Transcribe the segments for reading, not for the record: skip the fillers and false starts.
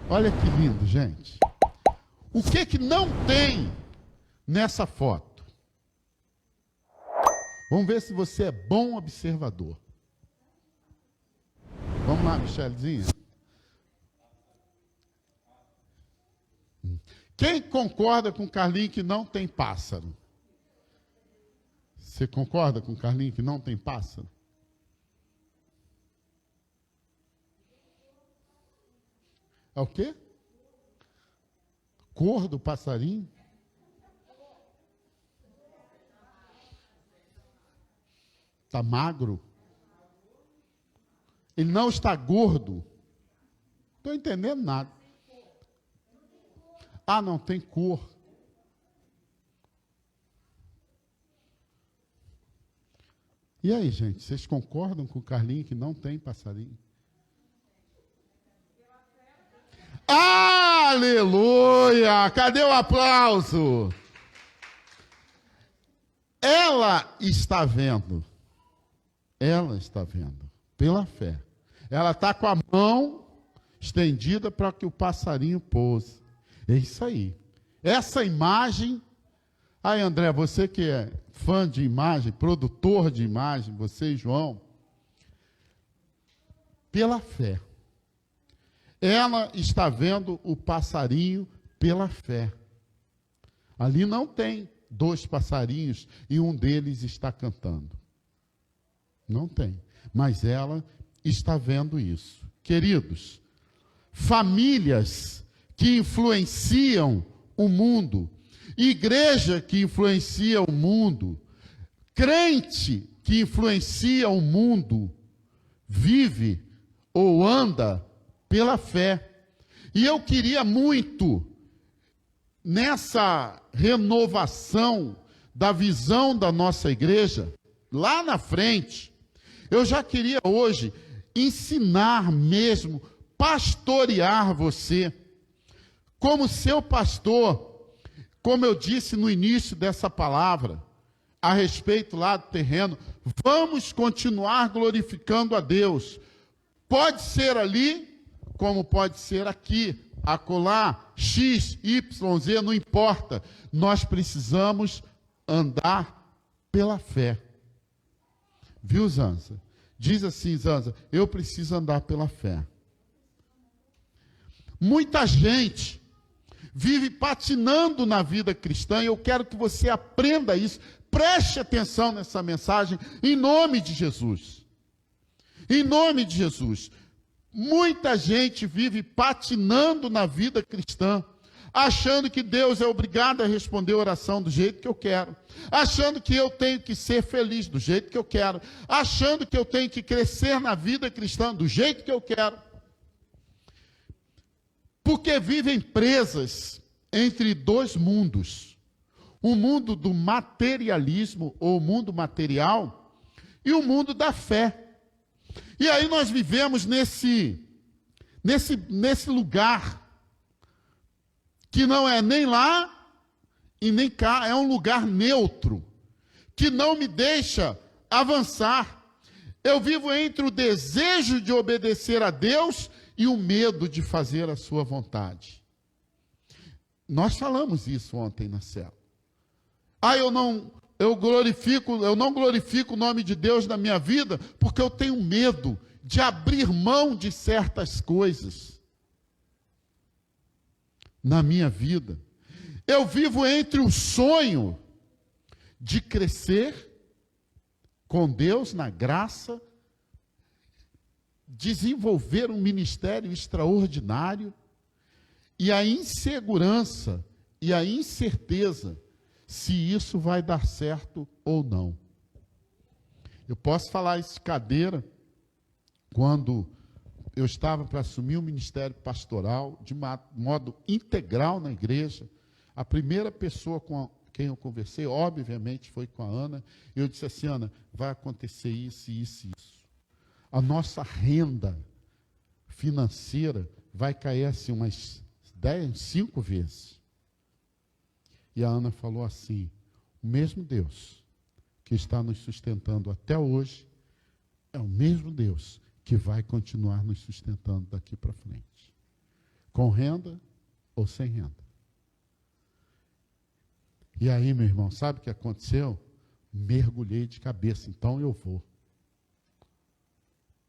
Olha que lindo, gente. O que não tem nessa foto? Vamos ver se você é bom observador. Vamos lá, Michelezinha. Quem concorda com o Carlinhos que não tem pássaro? Você concorda com o Carlinhos que não tem pássaro? É o quê? Cor do passarinho? Está magro? Ele não está gordo? Não estou entendendo nada. Ah, não tem cor. E aí, gente, vocês concordam com o Carlinhos que não tem passarinho? Aleluia! Cadê o aplauso? Ela está vendo. Ela está vendo. Pela fé. Ela está com a mão estendida para que o passarinho pouse. É isso aí. Essa imagem... Aí, André, você que é fã de imagem, produtor de imagem, você e João, pela fé. Ela está vendo o passarinho pela fé. Ali não tem 2 passarinhos e um deles está cantando. Não tem. Mas ela está vendo isso. Queridos, famílias que influenciam o mundo, igreja que influencia o mundo, crente que influencia o mundo, vive ou anda pela fé. E eu queria muito, nessa renovação da visão da nossa igreja, lá na frente, eu já queria hoje ensinar mesmo, pastorear você, como seu pastor. Como eu disse no início dessa palavra, a respeito lá do terreno, vamos continuar glorificando a Deus. Pode ser ali, como pode ser aqui, acolá, X, Y, Z, não importa. Nós precisamos andar pela fé. Viu, Zanza? Diz assim, Zanza, eu preciso andar pela fé. Muita gente vive patinando na vida cristã, e eu quero que você aprenda isso. Preste atenção nessa mensagem, em nome de Jesus. Em nome de Jesus. Muita gente vive patinando na vida cristã, achando que Deus é obrigado a responder a oração do jeito que eu quero, achando que eu tenho que ser feliz do jeito que eu quero, achando que eu tenho que crescer na vida cristã do jeito que eu quero. Porque vivem presas entre 2 mundos. O mundo do materialismo, ou o mundo material, e o mundo da fé. E aí nós vivemos nesse lugar, que não é nem lá e nem cá, é um lugar neutro, que não me deixa avançar. Eu vivo entre o desejo de obedecer a Deus e o medo de fazer a sua vontade. Nós falamos isso ontem na célula. Eu não glorifico o nome de Deus na minha vida porque eu tenho medo de abrir mão de certas coisas na minha vida. Eu vivo entre o sonho de crescer com Deus na graça, desenvolver um ministério extraordinário, e a insegurança e a incerteza se isso vai dar certo ou não. Eu posso falar isso de cadeira, quando eu estava para assumir o ministério pastoral de modo integral na igreja, a primeira pessoa com quem eu conversei, obviamente, foi com a Ana. Eu disse assim: Ana, vai acontecer isso, isso e isso. A nossa renda financeira vai cair assim umas 5 vezes. E a Ana falou assim: o mesmo Deus que está nos sustentando até hoje é o mesmo Deus que vai continuar nos sustentando daqui para frente. com renda ou sem renda. E aí, meu irmão, sabe o que aconteceu? Mergulhei de cabeça, então eu vou.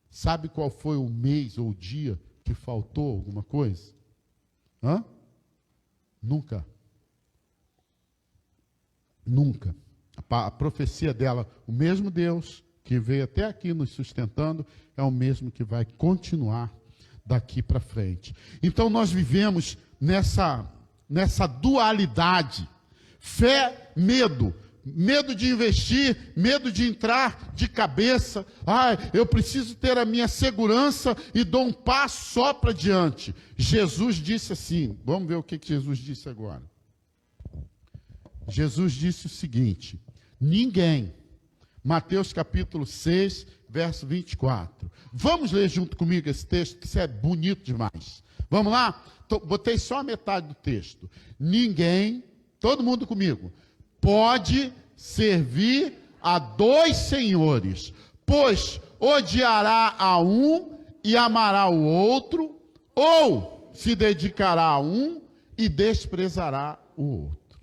Sabe qual foi o mês ou o dia que faltou alguma coisa? Hã? Nunca. Nunca. A profecia dela, o mesmo Deus que veio até aqui nos sustentando, é o mesmo que vai continuar daqui para frente. Então nós vivemos nessa dualidade. Fé, medo. Medo de investir, medo de entrar de cabeça. Eu preciso ter a minha segurança e dou um passo só para diante. Jesus disse assim, vamos ver o que Jesus disse agora. Jesus disse o seguinte, ninguém, Mateus capítulo 6, verso 24. Vamos ler junto comigo esse texto, que isso é bonito demais. Vamos lá? Botei só a metade do texto. Ninguém, todo mundo comigo, pode servir a dois senhores, pois odiará a um e amará o outro, ou se dedicará a um e desprezará o outro.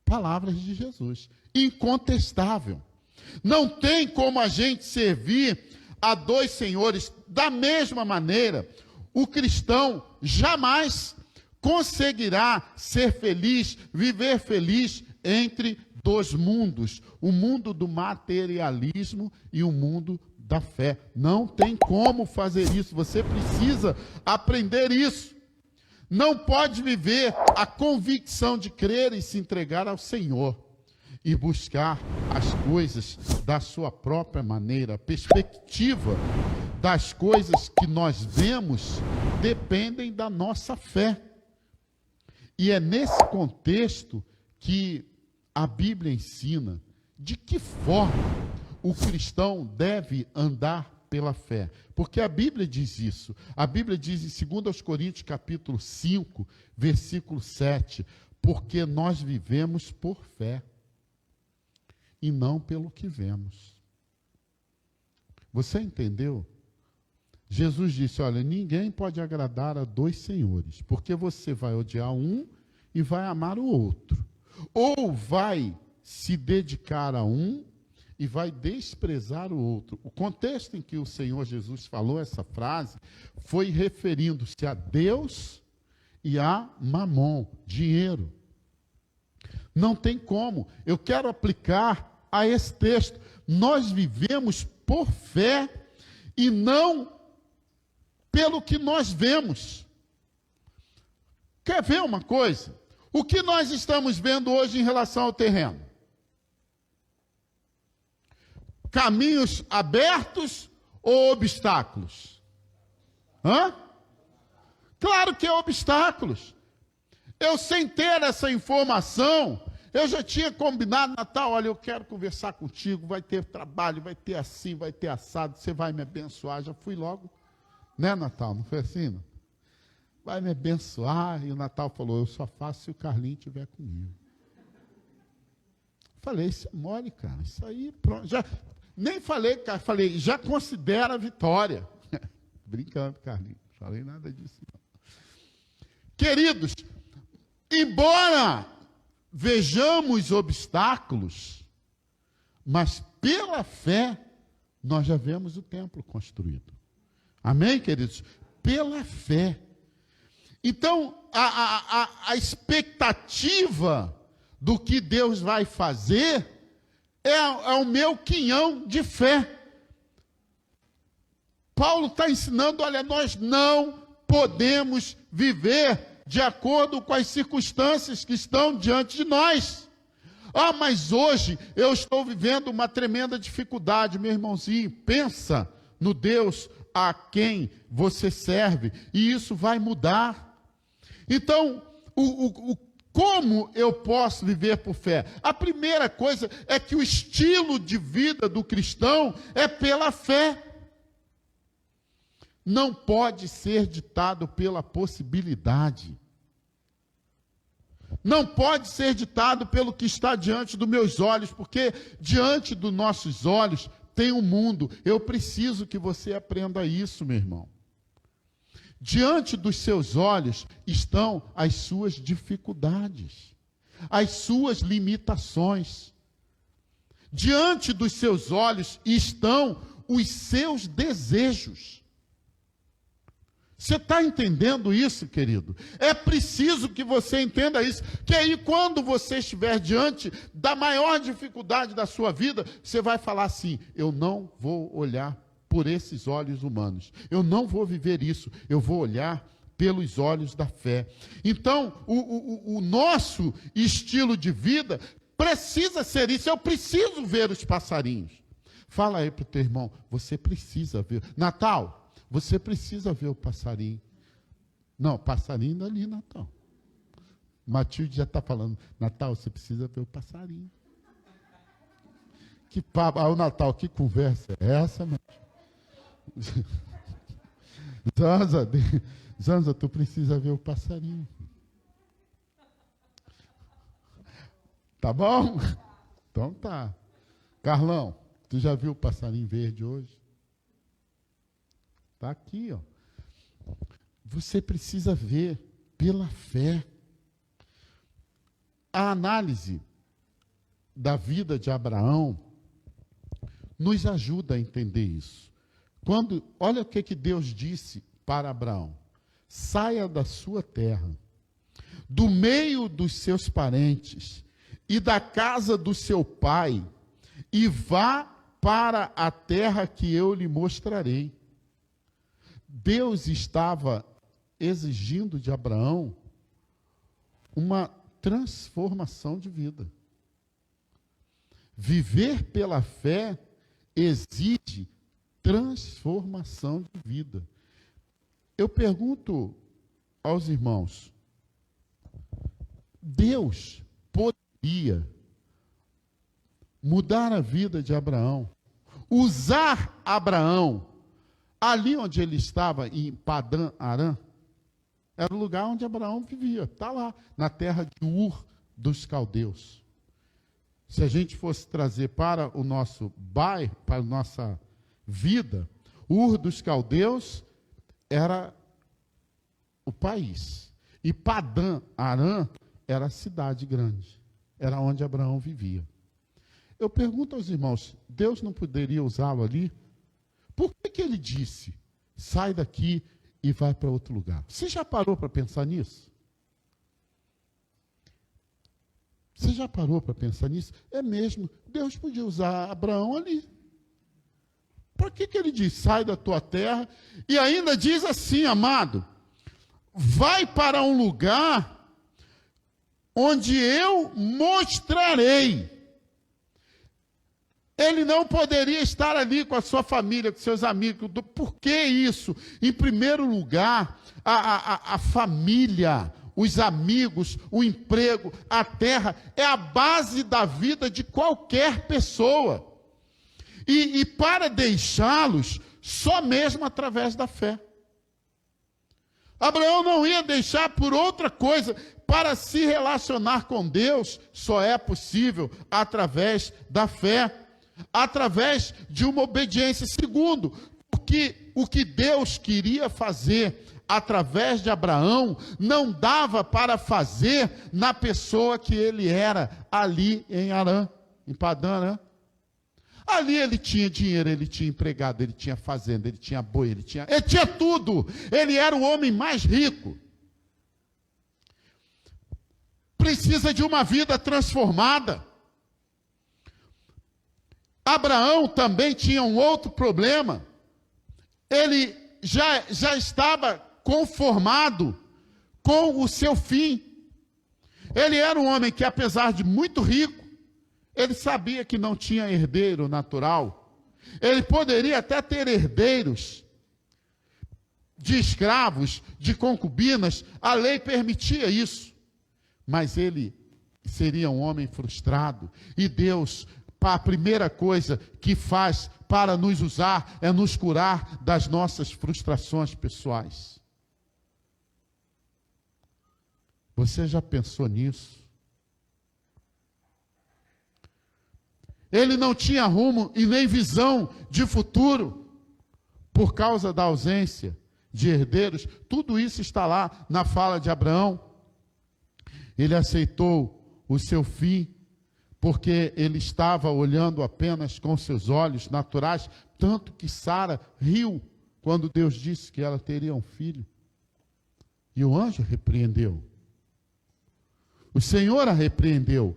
Palavras de Jesus, incontestável. Não tem como a gente servir a dois senhores. Da mesma maneira, o cristão jamais conseguirá ser feliz, viver feliz entre dois mundos, o mundo do materialismo e o mundo da fé. Não tem como fazer isso, você precisa aprender isso. Não pode viver a convicção de crer e se entregar ao Senhor e buscar as coisas da sua própria maneira. A perspectiva das coisas que nós vemos dependem da nossa fé. E é nesse contexto que a Bíblia ensina de que forma o cristão deve andar pela fé. Porque a Bíblia diz isso. A Bíblia diz em 2 Coríntios capítulo 5, versículo 7, porque nós vivemos por fé e não pelo que vemos. Você entendeu? Jesus disse, olha, ninguém pode agradar a dois senhores, porque você vai odiar um e vai amar o outro. Ou vai se dedicar a um e vai desprezar o outro. O contexto em que o Senhor Jesus falou essa frase foi referindo-se a Deus e a mamon, dinheiro. Não tem como. Eu quero aplicar a esse texto. Nós vivemos por fé e não pelo que nós vemos. Quer ver uma coisa? O que nós estamos vendo hoje em relação ao terreno? Caminhos abertos ou obstáculos? Claro que é obstáculos. Eu, sem ter essa informação, eu já tinha combinado, Natal, olha, eu quero conversar contigo, vai ter trabalho, vai ter assim, vai ter assado, você vai me abençoar. Já fui logo, né, Natal? Não foi assim, não? Vai me abençoar. E o Natal falou, eu só faço se o Carlinhos estiver comigo. Falei, isso é mole, cara, isso aí, pronto. Já, nem falei, cara, falei, já considera a vitória. Brincando, Carlinhos, não falei nada disso, não. Queridos, embora vejamos obstáculos, mas pela fé nós já vemos o templo construído. Amém, queridos? Pela fé. Então, a expectativa do que Deus vai fazer é o meu quinhão de fé. Paulo está ensinando, olha, nós não podemos viver de acordo com as circunstâncias que estão diante de nós. Mas hoje eu estou vivendo uma tremenda dificuldade, meu irmãozinho. Pensa no Deus a quem você serve, e isso vai mudar. Então, como eu posso viver por fé? A primeira coisa é que o estilo de vida do cristão é pela fé. Não pode ser ditado pela possibilidade. Não pode ser ditado pelo que está diante dos meus olhos, porque diante dos nossos olhos tem um mundo. Eu preciso que você aprenda isso, meu irmão. Diante dos seus olhos estão as suas dificuldades, as suas limitações. Diante dos seus olhos estão os seus desejos. Você está entendendo isso, querido? É preciso que você entenda isso. Que aí, quando você estiver diante da maior dificuldade da sua vida, você vai falar assim: eu não vou olhar por esses olhos humanos. Eu não vou viver isso. Eu vou olhar pelos olhos da fé. Então, o nosso estilo de vida precisa ser isso. Eu preciso ver os passarinhos. Fala aí para o teu irmão: você precisa ver. Natal, você precisa ver o passarinho. Não, passarinho ali, Natal. Matilde já está falando: Natal, você precisa ver o passarinho. Que papo, o Natal, que conversa é essa, meu? Zanza, tu precisa ver o passarinho. Tá bom? Então tá. Carlão, tu já viu o passarinho verde hoje? Tá aqui, ó. Você precisa ver pela fé. A análise da vida de Abraão nos ajuda a entender isso. Olha o que Deus disse para Abraão: saia da sua terra, do meio dos seus parentes e da casa do seu pai, e vá para a terra que eu lhe mostrarei. Deus estava exigindo de Abraão uma transformação de vida. Viver pela fé exige transformação de vida. Eu pergunto aos irmãos: Deus poderia mudar a vida de Abraão, usar Abraão ali onde ele estava, em Padã Arã? Era o lugar onde Abraão vivia, está lá, na terra de Ur dos Caldeus. Se a gente fosse trazer para o nosso bairro, para a nossa vida, Ur dos Caldeus era o país. E Padã Arã era a cidade grande. Era onde Abraão vivia. Eu pergunto aos irmãos: Deus não poderia usá-lo ali? Por que ele disse: sai daqui e vai para outro lugar? Você já parou para pensar nisso? Você já parou para pensar nisso? É mesmo, Deus podia usar Abraão ali. Por que ele diz: sai da tua terra? E ainda diz assim: amado, vai para um lugar onde eu mostrarei. Ele não poderia estar ali com a sua família, com seus amigos. Por que isso? Em primeiro lugar, a família, os amigos, o emprego, a terra, é a base da vida de qualquer pessoa. E para deixá-los, só mesmo através da fé. Abraão não ia deixar por outra coisa. Para se relacionar com Deus, só é possível através da fé, através de uma obediência. Segundo, porque o que Deus queria fazer através de Abraão, não dava para fazer na pessoa que ele era, ali em Arã, em Padã Arã. Ali ele tinha dinheiro, ele tinha empregado, ele tinha fazenda, ele tinha boi, ele tinha tudo. Ele era o homem mais rico. Precisa de uma vida transformada. Abraão também tinha um outro problema. Ele já estava conformado com o seu fim. Ele era um homem que, apesar de muito rico, ele sabia que não tinha herdeiro natural. Ele poderia até ter herdeiros de escravos, de concubinas, a lei permitia isso. Mas ele seria um homem frustrado. E Deus, a primeira coisa que faz para nos usar é nos curar das nossas frustrações pessoais. Você já pensou nisso? Ele não tinha rumo e nem visão de futuro por causa da ausência de herdeiros, tudo isso está lá na fala de Abraão. Ele aceitou o seu fim, porque ele estava olhando apenas com seus olhos naturais, tanto que Sara riu quando Deus disse que ela teria um filho. E o anjo repreendeu. O Senhor a repreendeu.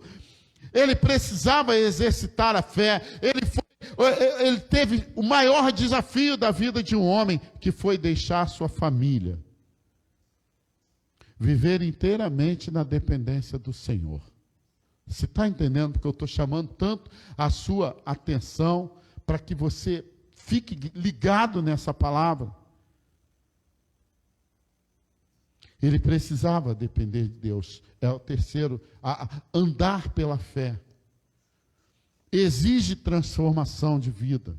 Ele precisava exercitar a fé. Ele teve o maior desafio da vida de um homem, que foi deixar sua família. Viver inteiramente na dependência do Senhor. Você está entendendo? Porque eu estou chamando tanto a sua atenção para que você fique ligado nessa palavra. Ele precisava depender de Deus. É o terceiro, andar pela fé. Exige transformação de vida,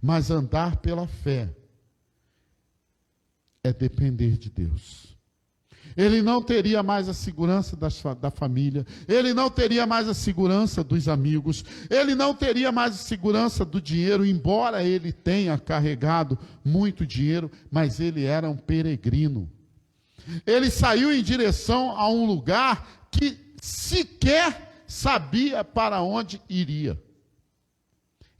mas andar pela fé é depender de Deus. Ele não teria mais a segurança da família, ele não teria mais a segurança dos amigos, ele não teria mais a segurança do dinheiro, embora ele tenha carregado muito dinheiro, mas ele era um peregrino. Ele saiu em direção a um lugar que sequer sabia para onde iria.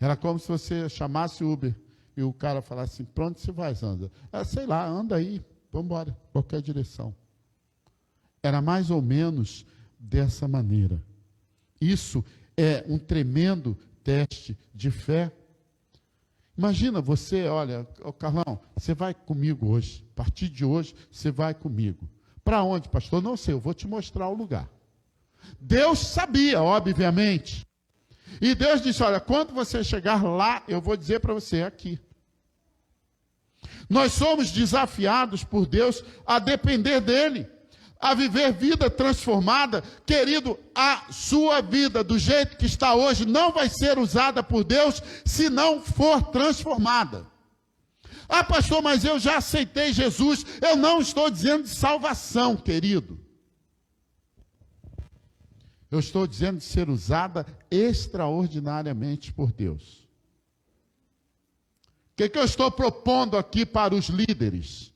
Era como se você chamasse o Uber e o cara falasse assim: para onde você vai, Sandra? Sei lá, anda aí, vamos embora, qualquer direção. Era mais ou menos dessa maneira. Isso é um tremendo teste de fé. Imagina você, olha, Carlão, você vai comigo hoje. A partir de hoje, você vai comigo. Para onde, pastor? Não sei, eu vou te mostrar o lugar. Deus sabia, obviamente. E Deus disse: olha, quando você chegar lá, eu vou dizer para você aqui. Nós somos desafiados por Deus a depender dEle, a viver vida transformada. Querido, a sua vida do jeito que está hoje não vai ser usada por Deus se não for transformada. Ah, pastor, mas eu já aceitei Jesus. Eu não estou dizendo de salvação, querido. Eu estou dizendo de ser usada extraordinariamente por Deus. O que eu estou propondo aqui para os líderes?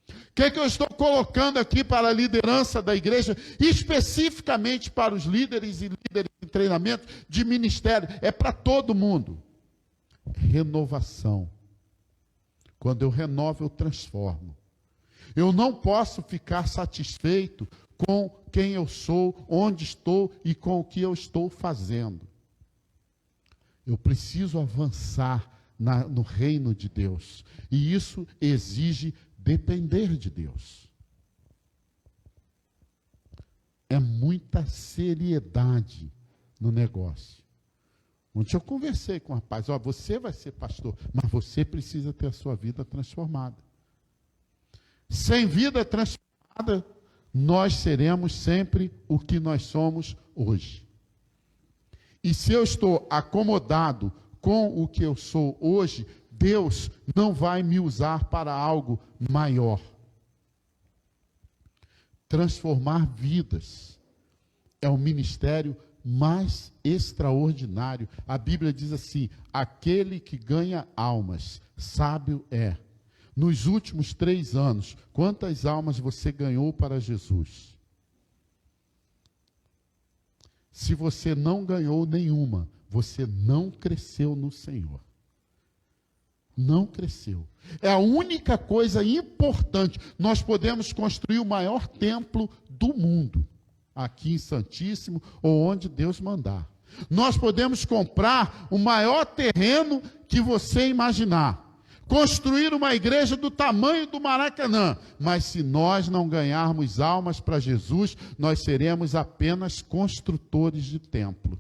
O que eu estou colocando aqui para a liderança da igreja, especificamente para os líderes e líderes em treinamento de ministério? É para todo mundo. Renovação. Quando eu renovo, eu transformo. Eu não posso ficar satisfeito com quem eu sou, onde estou e com o que eu estou fazendo. Eu preciso avançar no reino de Deus. E isso exige depender de Deus. É muita seriedade no negócio. Ontem eu conversei com um rapaz: ó, você vai ser pastor, mas você precisa ter a sua vida transformada. Sem vida transformada, nós seremos sempre o que nós somos hoje. E se eu estou acomodado com o que eu sou hoje, Deus não vai me usar para algo maior. Transformar vidas é o ministério mais extraordinário. A Bíblia diz assim: aquele que ganha almas, sábio é. Nos últimos 3 anos, quantas almas você ganhou para Jesus? Se você não ganhou nenhuma, você não cresceu no Senhor. Não cresceu. É a única coisa importante. Nós podemos construir o maior templo do mundo, aqui em Santíssimo, ou onde Deus mandar. Nós podemos comprar o maior terreno que você imaginar. Construir uma igreja do tamanho do Maracanã. Mas se nós não ganharmos almas para Jesus, nós seremos apenas construtores de templo.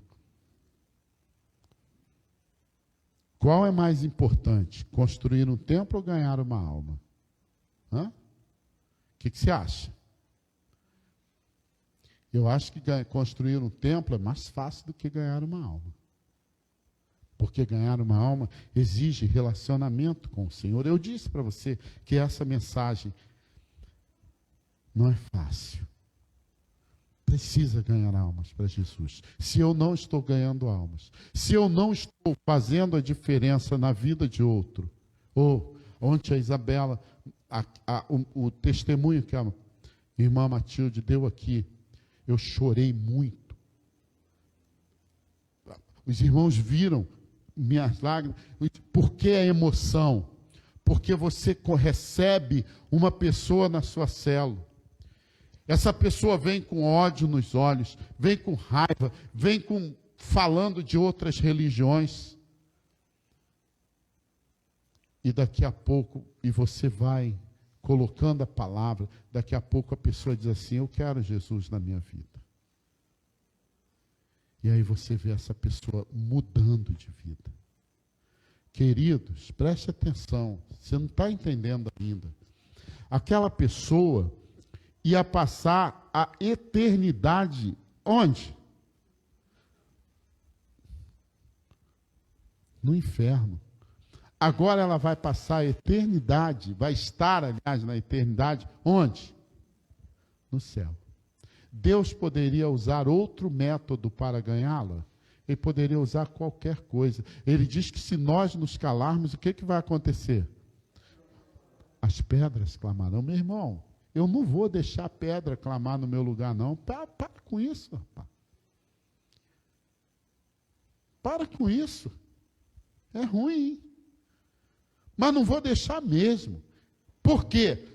Qual é mais importante? Construir um templo ou ganhar uma alma? O que você acha? Eu acho que construir um templo é mais fácil do que ganhar uma alma. Porque ganhar uma alma exige relacionamento com o Senhor. Eu disse para você que essa mensagem não é fácil. Precisa ganhar almas para Jesus. Se eu não estou ganhando almas, se eu não estou fazendo a diferença na vida de outro, ontem a Isabela o testemunho que a irmã Matilde deu aqui, eu chorei muito. Os irmãos viram minhas lágrimas. Por que a emoção? Porque você recebe uma pessoa na sua célula. Essa pessoa vem com ódio nos olhos, vem com raiva, vem falando de outras religiões. E daqui a pouco, e você vai colocando a palavra, daqui a pouco a pessoa diz assim: eu quero Jesus na minha vida. E aí você vê essa pessoa mudando de vida. Queridos, preste atenção, você não está entendendo ainda. Aquela pessoa ia passar a eternidade onde? No inferno. Agora ela vai passar a eternidade, vai estar, aliás, na eternidade, onde? No céu. Deus poderia usar outro método para ganhá-la? Ele poderia usar qualquer coisa. Ele diz que se nós nos calarmos, o que vai acontecer? As pedras clamarão. Meu irmão, eu não vou deixar a pedra clamar no meu lugar, não. Para com isso, rapaz. Para com isso. É ruim. Mas não vou deixar mesmo. Por quê?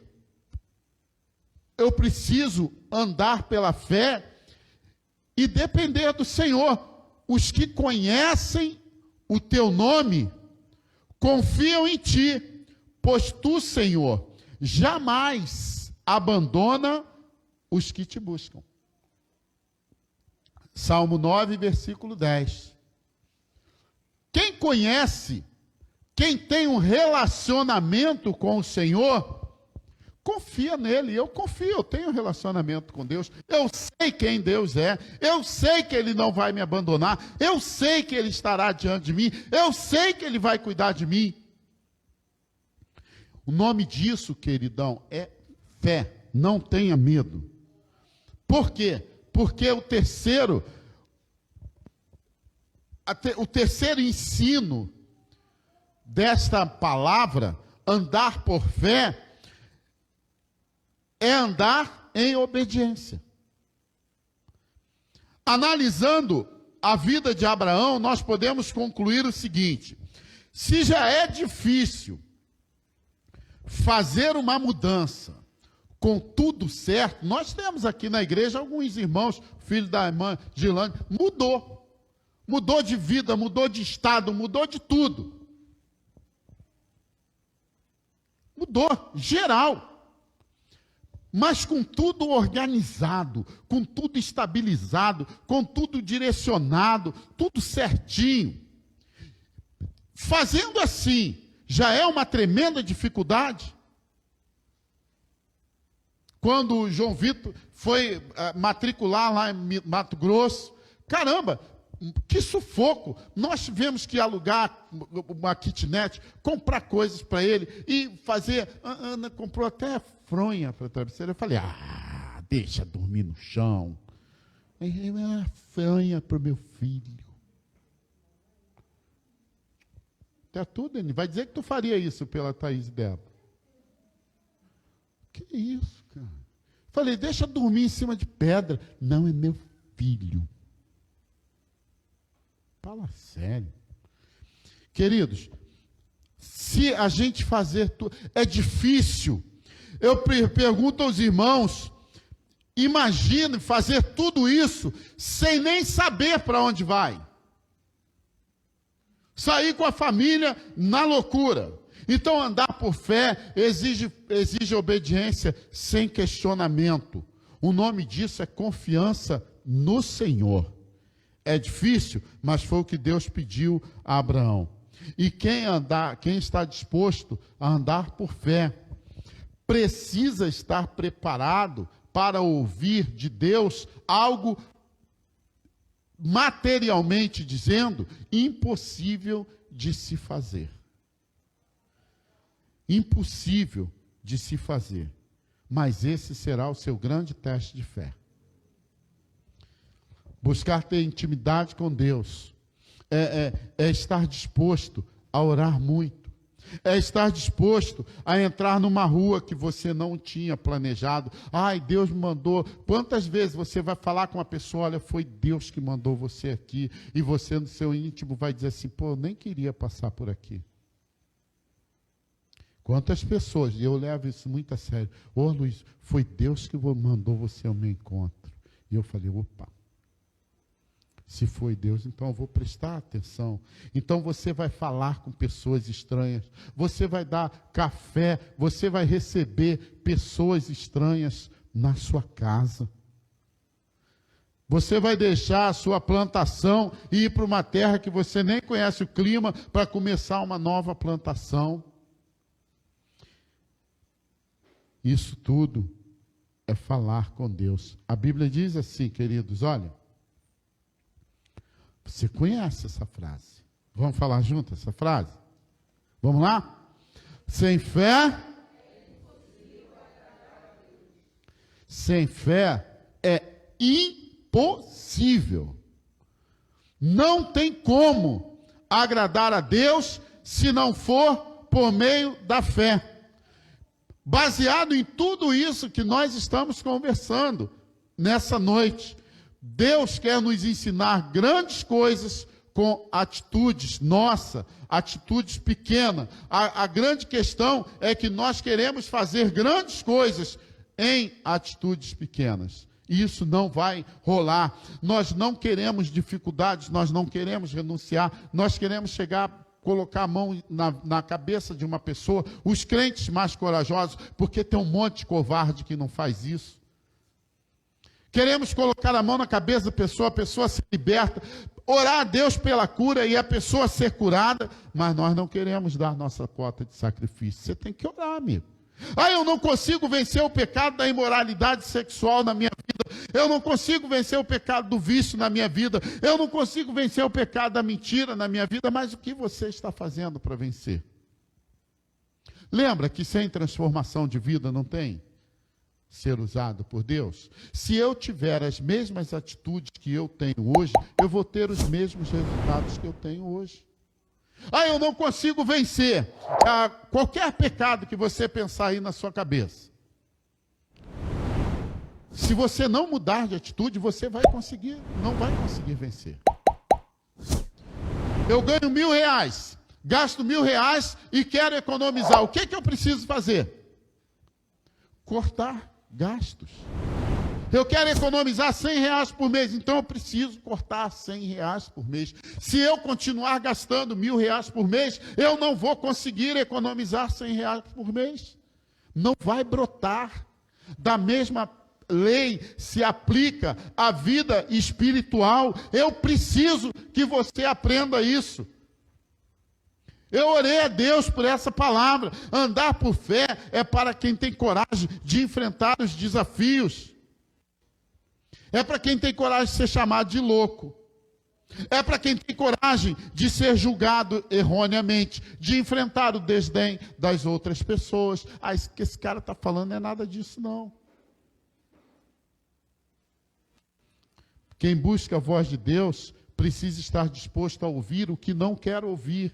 Eu preciso andar pela fé e depender do Senhor. Os que conhecem o teu nome confiam em ti, pois tu, Senhor, jamais abandona os que te buscam. Salmo 9, versículo 10. Quem conhece, quem tem um relacionamento com o Senhor, confia nele. Eu confio, eu tenho um relacionamento com Deus. Eu sei quem Deus é. Eu sei que Ele não vai me abandonar. Eu sei que Ele estará diante de mim. Eu sei que Ele vai cuidar de mim. O nome disso, queridão, é fé. Não tenha medo. Por quê? Porque o terceiro ensino desta palavra, andar por fé, é andar em obediência. Analisando a vida de Abraão, nós podemos concluir o seguinte: se já é difícil fazer uma mudança com tudo certo, nós temos aqui na igreja alguns irmãos, filho da irmã Gilane, mudou de vida, mudou de estado, mudou de tudo. Mudou, geral. Mas com tudo organizado, com tudo estabilizado, com tudo direcionado, tudo certinho. Fazendo assim, já é uma tremenda dificuldade. Quando o João Vitor foi matricular lá em Mato Grosso, caramba, que sufoco! Nós tivemos que alugar uma kitnet, comprar coisas para ele e fazer. A Ana comprou até fronha para a travesseira. Eu falei: deixa dormir no chão. Uma fronha para o meu filho. Tá tudo, ele vai dizer que tu faria isso pela Thaís e Débora. Que isso, cara? Falei: deixa dormir em cima de pedra. Não, é meu filho. Fala sério. Queridos, se a gente fazer tudo, é difícil. Eu pergunto aos irmãos, imagine fazer tudo isso sem nem saber para onde vai. Sair com a família na loucura. Então andar por fé exige obediência sem questionamento. O nome disso é confiança no Senhor. É difícil, mas foi o que Deus pediu a Abraão. E quem está disposto a andar por fé, precisa estar preparado para ouvir de Deus algo, materialmente dizendo, impossível de se fazer. Impossível de se fazer. Mas esse será o seu grande teste de fé. Buscar ter intimidade com Deus é estar disposto a orar muito, É estar disposto a entrar numa rua que você não tinha planejado. Ai, Deus me mandou. Quantas vezes você vai falar com uma pessoa, olha, foi Deus que mandou você aqui, e você no seu íntimo vai dizer assim, pô, eu nem queria passar por aqui. Quantas pessoas, e eu levo isso muito a sério, ô Luiz, foi Deus que mandou você ao meu encontro. E eu falei, opa. Se foi Deus, então eu vou prestar atenção. Então você vai falar com pessoas estranhas, você vai dar café, você vai receber pessoas estranhas na sua casa. Você vai deixar a sua plantação e ir para uma terra que você nem conhece o clima para começar uma nova plantação. Isso tudo é falar com Deus. A Bíblia diz assim, queridos, olha, você conhece essa frase? Vamos falar junto essa frase? Vamos lá? Sem fé é impossível. Não tem como agradar a Deus se não for por meio da fé. Baseado em tudo isso que nós estamos conversando nessa noite, Deus quer nos ensinar grandes coisas com atitudes, atitudes pequenas. A grande questão é que nós queremos fazer grandes coisas em atitudes pequenas. E isso não vai rolar. Nós não queremos dificuldades, nós não queremos renunciar, nós queremos colocar a mão na cabeça de uma pessoa, os crentes mais corajosos, porque tem um monte de covarde que não faz isso. Queremos colocar a mão na cabeça da pessoa, a pessoa ser liberta, orar a Deus pela cura e a pessoa ser curada, mas nós não queremos dar nossa cota de sacrifício. Você tem que orar, amigo. Eu não consigo vencer o pecado da imoralidade sexual na minha vida. Eu não consigo vencer o pecado do vício na minha vida. Eu não consigo vencer o pecado da mentira na minha vida. Mas o que você está fazendo para vencer? Lembra que sem transformação de vida não tem ser usado por Deus? Se eu tiver as mesmas atitudes que eu tenho hoje, eu vou ter os mesmos resultados que eu tenho hoje. Eu não consigo vencer qualquer pecado que você pensar aí na sua cabeça. Se você não mudar de atitude, você não vai conseguir vencer. Eu ganho R$1.000, gasto R$1.000 e quero economizar. O que eu preciso fazer? Cortar gastos. Eu quero economizar R$100 por mês, então eu preciso cortar R$100 por mês. Se eu continuar gastando R$1.000 por mês, eu não vou conseguir economizar R$100 por mês. Não vai brotar. Da mesma lei se aplica à vida espiritual. Eu preciso que você aprenda isso. Eu orei a Deus por essa palavra. Andar por fé é para quem tem coragem de enfrentar os desafios. É para quem tem coragem de ser chamado de louco. É para quem tem coragem de ser julgado erroneamente, de enfrentar o desdém das outras pessoas. Isso que esse cara está falando não é nada disso, não. Quem busca a voz de Deus precisa estar disposto a ouvir o que não quer ouvir.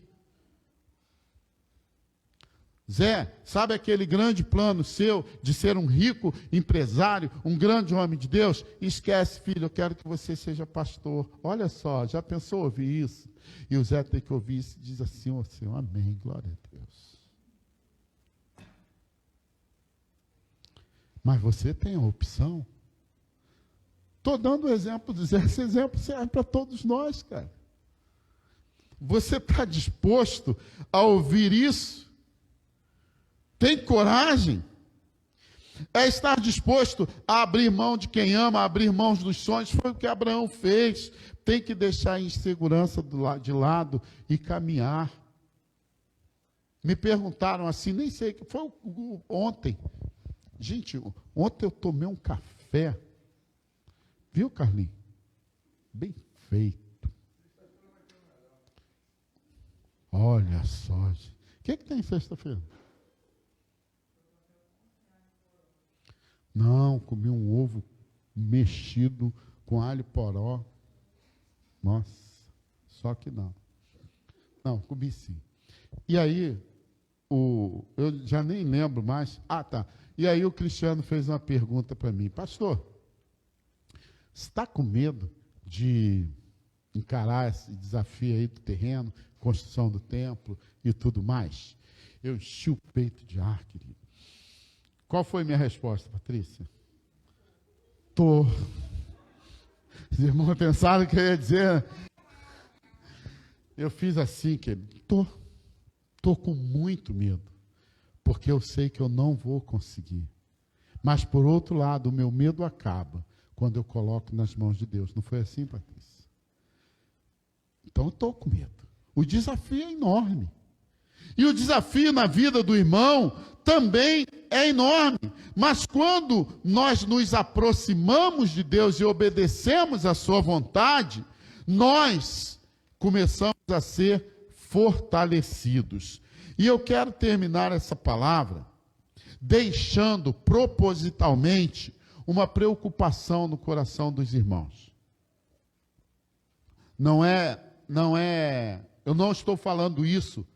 Zé, sabe aquele grande plano seu de ser um rico empresário, um grande homem de Deus? Esquece, filho, eu quero que você seja pastor. Olha só, já pensou ouvir isso? E o Zé tem que ouvir isso e diz assim, ó Senhor, amém, glória a Deus. Mas você tem a opção. Estou dando o exemplo do Zé, esse exemplo serve para todos nós, cara. Você está disposto a ouvir isso? Tem coragem? É estar disposto a abrir mão de quem ama, a abrir mão dos sonhos. Foi o que Abraão fez. Tem que deixar a insegurança de lado e caminhar. Me perguntaram assim, nem sei, foi ontem. Gente, ontem eu tomei um café. Viu, Carlinhos? Bem feito. Olha só. O que tem sexta-feira? Não, comi um ovo mexido com alho poró. Nossa, só que não. Não, comi sim. E aí, eu já nem lembro mais. Ah, tá. E aí o Cristiano fez uma pergunta para mim. Pastor, você está com medo de encarar esse desafio aí do terreno, construção do templo e tudo mais? Eu enchi o peito de ar, querido. Qual foi minha resposta, Patrícia? Tô. Os irmãos pensaram que eu ia dizer. Eu fiz assim, querido. Tô com muito medo, porque eu sei que eu não vou conseguir. Mas, por outro lado, o meu medo acaba quando eu coloco nas mãos de Deus. Não foi assim, Patrícia? Então, eu estou com medo. O desafio é enorme. E o desafio na vida do irmão também é enorme. Mas quando nós nos aproximamos de Deus e obedecemos a sua vontade, nós começamos a ser fortalecidos. E eu quero terminar essa palavra deixando propositalmente uma preocupação no coração dos irmãos. Eu não estou falando isso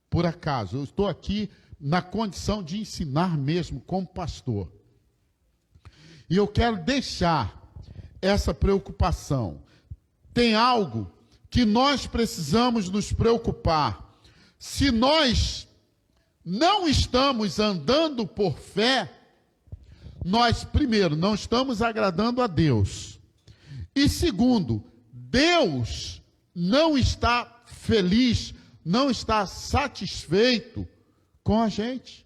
por acaso. Eu estou aqui na condição de ensinar mesmo como pastor. E eu quero deixar essa preocupação. Tem algo que nós precisamos nos preocupar. Se nós não estamos andando por fé, nós, primeiro, não estamos agradando a Deus. E segundo, Deus não está feliz, não está satisfeito com a gente.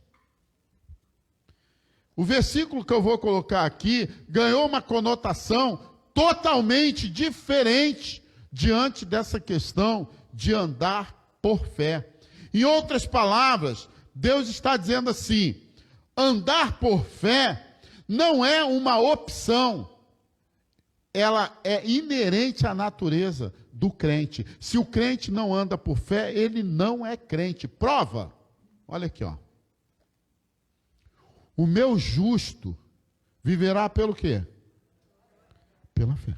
O versículo que eu vou colocar aqui ganhou uma conotação totalmente diferente diante dessa questão de andar por fé. Em outras palavras, Deus está dizendo assim: andar por fé não é uma opção, ela é inerente à natureza do crente. Se o crente não anda por fé, ele não é crente. Prova, olha aqui, ó. O meu justo viverá pelo quê? Pela fé.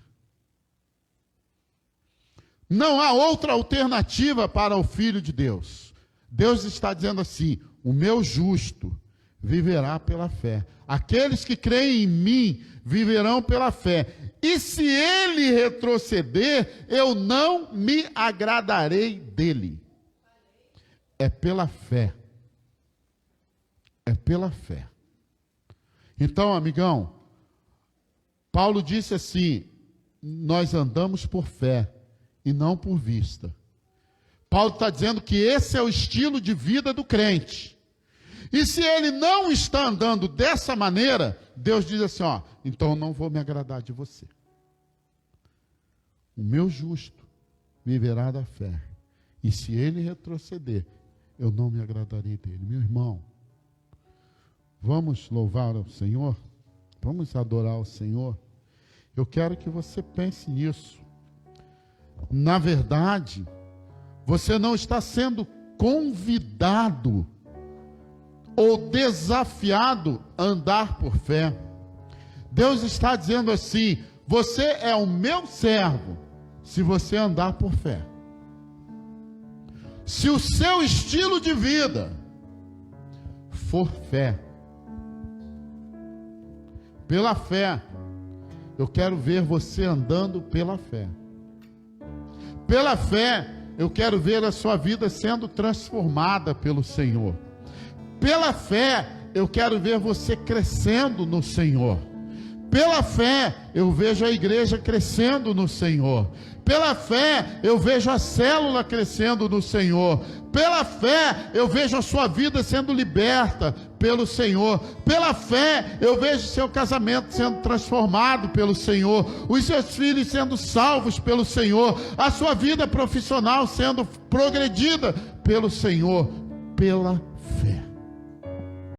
Não há outra alternativa para o Filho de Deus. Deus está dizendo assim: o meu justo viverá pela fé. Aqueles que creem em mim viverão pela fé. E se ele retroceder, eu não me agradarei dele. É pela fé. É pela fé. Então, amigão, Paulo disse assim: nós andamos por fé e não por vista. Paulo está dizendo que esse é o estilo de vida do crente. E se ele não está andando dessa maneira, Deus diz assim: ó, então eu não vou me agradar de você. O meu justo viverá da fé. E se ele retroceder, eu não me agradarei dele. Meu irmão, vamos louvar ao Senhor? Vamos adorar ao Senhor? Eu quero que você pense nisso. Na verdade, você não está sendo convidado ou desafiado a andar por fé. Deus está dizendo assim: você é o meu servo se você andar por fé. Se o seu estilo de vida for fé, pela fé, eu quero ver você andando pela fé. Pela fé, eu quero ver a sua vida sendo transformada pelo Senhor. Pela fé, eu quero ver você crescendo no Senhor. Pela fé, eu vejo a igreja crescendo no Senhor. Pela fé, eu vejo a célula crescendo no Senhor. Pela fé, eu vejo a sua vida sendo liberta pelo Senhor. Pela fé, eu vejo seu casamento sendo transformado pelo Senhor. Os seus filhos sendo salvos pelo Senhor. A sua vida profissional sendo progredida pelo Senhor. Pela fé.